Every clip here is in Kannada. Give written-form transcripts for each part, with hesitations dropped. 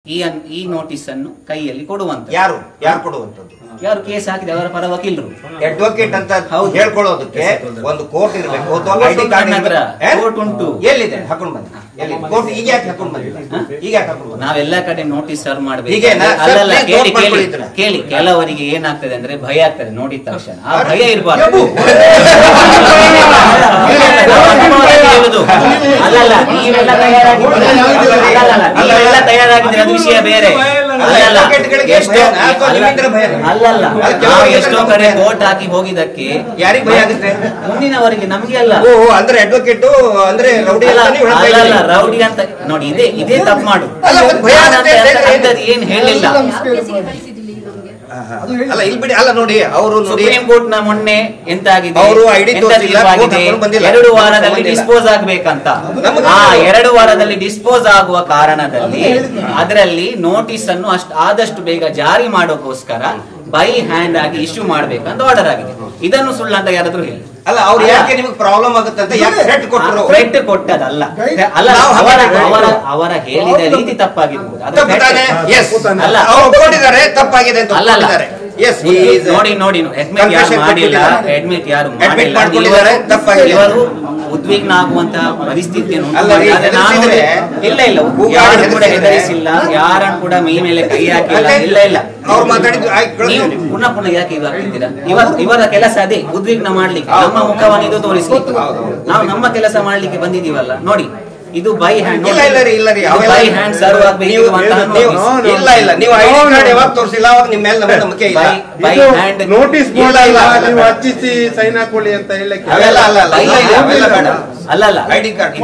ಈ ನೋಟಿಸ್ ಅನ್ನು ಕೈಯಲ್ಲಿ ಕೊಡುವಂತ ಯಾರು ಕೊಡುವಂತದ್ದು? ಯಾರು ಕೇಸ್ ಹಾಕಿದೆ ಅವರ ಪರ ವಕೀಲರು, ಅಡ್ವೊಕೇಟ್ ಅಂತ ಹೇಳ್ಕೊಳ್ಳೋದಕ್ಕೆ ಒಂದು ಕೋರ್ಟ್ ಇರಬೇಕು. ಐಡಿ ಕಾರ್ಡ್ ಕೋರ್ಟ್ ಉಂಟು, ಎಲ್ಲಿದೆ? ಹಾಕೊಂಡು ಬಂದ ಕೋರ್ಟ್ ಈಗ ಯಾಕೆ ಹಾಕೊಂಡು ಬಂದಿಲ್ಲ? ಈಗ ನಾವೆಲ್ಲ ಕಡೆ ನೋಟಿಸ್ ಸರ್ವ್ ಮಾಡಬೇಕು. ಅಲ್ಲಲ್ಲ, ಕೇಳಿ ಕೆಲವರಿಗೆ ಏನಾಗ್ತದೆ ಅಂದ್ರೆ ಭಯ ಆಗ್ತದೆ ನೋಡಿದ ತಕ್ಷಣ. ಆ ಭಯ ಇರಬಾರ್ದು. ಅಲ್ಲಲ್ಲ, ನೀವೆಲ್ಲ ತಯಾರಾಗಿದ್ರೆ ಅದು ವಿಷಯ ಬೇರೆ. ಅಲ್ಲಲ್ಲ, ನಾವು ಎಷ್ಟೋ ಕಡೆ ಕೋರ್ಟ್ ಹಾಕಿ ಹೋಗಿದ್ದಕ್ಕೆ ಯಾರಿಗೆ ಭಯ ಆಗುತ್ತೆ? ಮುಂದಿನವರಿಗೆ, ನಮ್ಗೆ ಅಲ್ಲ. ಅಂದ್ರೆ ಅಡ್ವೊಕೇಟ್ ಅಂದ್ರೆ ರೌಡಿ ಅಲ್ಲ, ರೌಡಿ ಅಂತ ನೋಡಿ, ಇದೇ ತಪ್ಪು ಮಾಡು. ಏನ್ ಹೇಳಿಲ್ಲ. ಅಲ್ಲ ಇಲ್ಲಿ ಬಿಡಿ. ಅಲ್ಲ ನೋಡಿ, ಅವರು ಸುಪ್ರೀಂ ಕೋರ್ಟ್ ನ ಮೊನ್ನೆ ಎಂತಾಗಿದೆ, ಅವರು ಐಡಿ 2 ವಾರದಲ್ಲಿ ಡಿಸ್ಪೋಸ್ ಆಗ್ಬೇಕಂತ. ಆ 2 ವಾರದಲ್ಲಿ ಡಿಸ್ಪೋಸ್ ಆಗುವ ಕಾರಣದಲ್ಲಿ ಅದರಲ್ಲಿ ನೋಟಿಸ್ ಅನ್ನು ಆದಷ್ಟು ಬೇಗ ಜಾರಿ ಮಾಡೋಕೋಸ್ಕರ ಬೈ ಹ್ಯಾಂಡ್ ಆಗಿ ಇಶ್ಯೂ ಮಾಡ್ಬೇಕಂತ ಆರ್ಡರ್ ಆಗಿದೆ. ಇದನ್ನು ಸುಳ್ಳು ಅಂತ ಯಾರಾದ್ರೂ ಹೇಳಿ. ಅಲ್ಲ, ಅವ್ರು ಯಾಕೆ ನಿಮಗೆ ಪ್ರಾಬ್ಲಮ್ ಆಗುತ್ತೆ ಅಂತ ಯಾಕೆ ಥ್ರೆಟ್ ಕೊಟ್ಟರು? ಥ್ರೆಟ್ ಕೊಟ್ಟದಲ್ಲ, ಅವರ ಹೇಳಿದ ರೀತಿ ತಪ್ಪಾಗಿರ್ಬೋದು. ಅಲ್ಲ, ಅವರು ಕೊಟ್ಟಿದ್ದಾರೆ ತಪ್ಪಾಗಿದೆ ಅಂತ ಅಲ್ಲ. ನೋಡಿ, ಅಡ್ಮಿಟ್ ಯಾರು ಮಾಡಿಲ್ಲ, ಇವರು ಉದ್ವಿಗ್ನ ಆಗುವಂತಹ ಪರಿಸ್ಥಿತಿಯನ್ನು ಇಲ್ಲ ಯಾರು ಕೂಡ ಹೆದರಿಸಿಲ್ಲ, ಯಾರನ್ನು ಕೂಡ ಮೈ ಮೇಲೆ ಕೈ ಹಾಕಿಲ್ಲ. ಇಲ್ಲ ಅವ್ರು ಮಾತಾಡಿದ್ದು ನೀವು ಪುನಃ ಯಾಕೆ ಇವಾಗ್ತಿದ್ದೀರಾ? ಇವರ ಕೆಲಸ ಅದೇ, ಉದ್ವಿಗ್ನ ಮಾಡ್ಲಿಕ್ಕೆ, ನಮ್ಮ ಮುಖವನ್ನು ಇದು ತೋರಿಸ್ಲಿಕ್ಕೆ. ನಾವು ನಮ್ಮ ಕೆಲಸ ಮಾಡ್ಲಿಕ್ಕೆ ಬಂದಿದೀವಲ್ಲ. ನೋಡಿ, ಇದು by hand. By hand serve ಆಗಬೇಕು. ಇಲ್ಲ, ನೀವು ಐಡಿ ಕಾರ್ಡ್ ಯಾವಾಗ ತೋರಿಸಿಲ್ಲ ಅವಾಗ ನಿಮ್ಮ ಮೇಲೆ ನಮ್ಮ ನಂಬಿಕೆ ಇಲ್ಲ. ಬೈ ಹ್ಯಾಂಡ್ ನೋಟಿಸ್ ಬೋರ್ಡ್ ನೀವು ಹಚ್ಚಿಸಿ ಸೈನ್ ಹಾಕೊಳ್ಳಿ ಅಂತ ಹೇಳಕ್ಕೆ ಅಲ್ಲ, ಐಡಿ ಕಾರ್ಡ್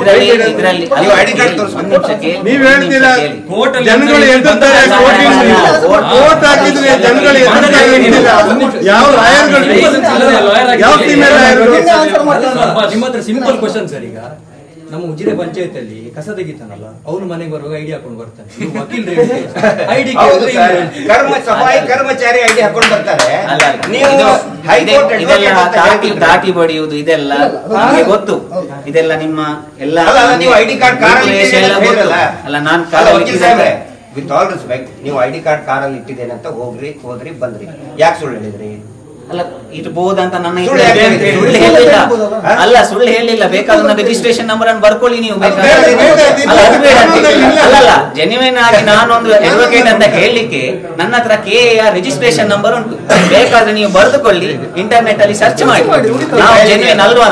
ಇದರಲ್ಲಿ ನೀವು ಐಡಿ ಕಾರ್ಡ್ ತೋರಿಸ್ಬೇಕು. ನೀವ್ ಹೇಳ್ತೀರಾ ಜನಗಳು ಎದ್ದುತ್ತಾರೆ, ಕೋರ್ಟ್ ಹಾಕಿದ್ರೆ ಜನಗಳು ಎದ್ದುತ್ತಾರೆ. ಯಾವ ಲಾಯರ್ಗಳು, ಯಾವ ಫೀಮೇಲ್ ಲಾಯರ್ಗಳು? ನಿಮ್ಮ ಹತ್ರ ಸಿಂಪಲ್ ಕ್ವಶನ್ ಸರ್. ಈಗ ನಮ್ಮ ಉಜಿರೆ ಪಂಚಾಯತ್ ಕಸ ತೆಗಿತಾನಲ್ಲ, ಅವನು ಮನೆಗೆ ಬರುವಾಗ ಐಡಿ ಹಾಕೊಂಡು ಬರ್ತಾನೆ. ಐಡಿ ಸಫಾಯಿ ಕರ್ಮಚಾರಿ ಐಡಿ ಹಾಕೊಂಡು ಬರ್ತಾರೆ. ದಾಟಿ ಬಡಿಯುವುದು ಇದೆಲ್ಲ ಗೊತ್ತು. ಇದೆಲ್ಲ ನಿಮ್ಮ ಎಲ್ಲ ನೀವು ಐಡಿ ಕಾರ್ಡ್ ಕಾರಲ್ಲಿ ಅಲ್ಲ, ನಾನು ವಿತ್ ಆಲ್ ರೆಸ್ಪೆಕ್ಟ್, ನೀವು ಐಡಿ ಕಾರ್ಡ್ ಕಾರಲ್ಲಿ ಇಟ್ಟಿದ್ದೇನೆ ಅಂತ ಹೋದ್ರಿ ಬಂದ್ರಿ, ಯಾಕೆ ಸುಳ್ಳು ಹೇಳಿದ್ರಿ? ಅಲ್ಲ, ಇರ್ಬೋದಂತ ನನ್ನ ಸುಳ್ಳು ಹೇಳಿಲ್ಲ. ಬೇಕಾದ್ರೆ ರಿಜಿಸ್ಟ್ರೇಷನ್ ನಂಬರ್ ಅನ್ನು ಬರ್ಕೊಳ್ಳಿ ನೀವು. ಅಲ್ಲಲ್ಲ, ಜೆನ್ಯುನ್ ಆಗಿ ನಾನೊಂದು ಅಡ್ವೊಕೇಟ್ ಅಂತ ಹೇಳಲಿಕ್ಕೆ ನನ್ನ ಹತ್ರ KAR ರಿಜಿಸ್ಟ್ರೇಷನ್ ನಂಬರ್ ಉಂಟು. ಬೇಕಾದ್ರೆ ನೀವು ಬರೆದುಕೊಳ್ಳಿ, ಇಂಟರ್ನೆಟ್ ಅಲ್ಲಿ ಸರ್ಚ್ ಮಾಡಿ. ನಾವು ಜೆನ್ಯುನ್ ಅಲ್ವಾ?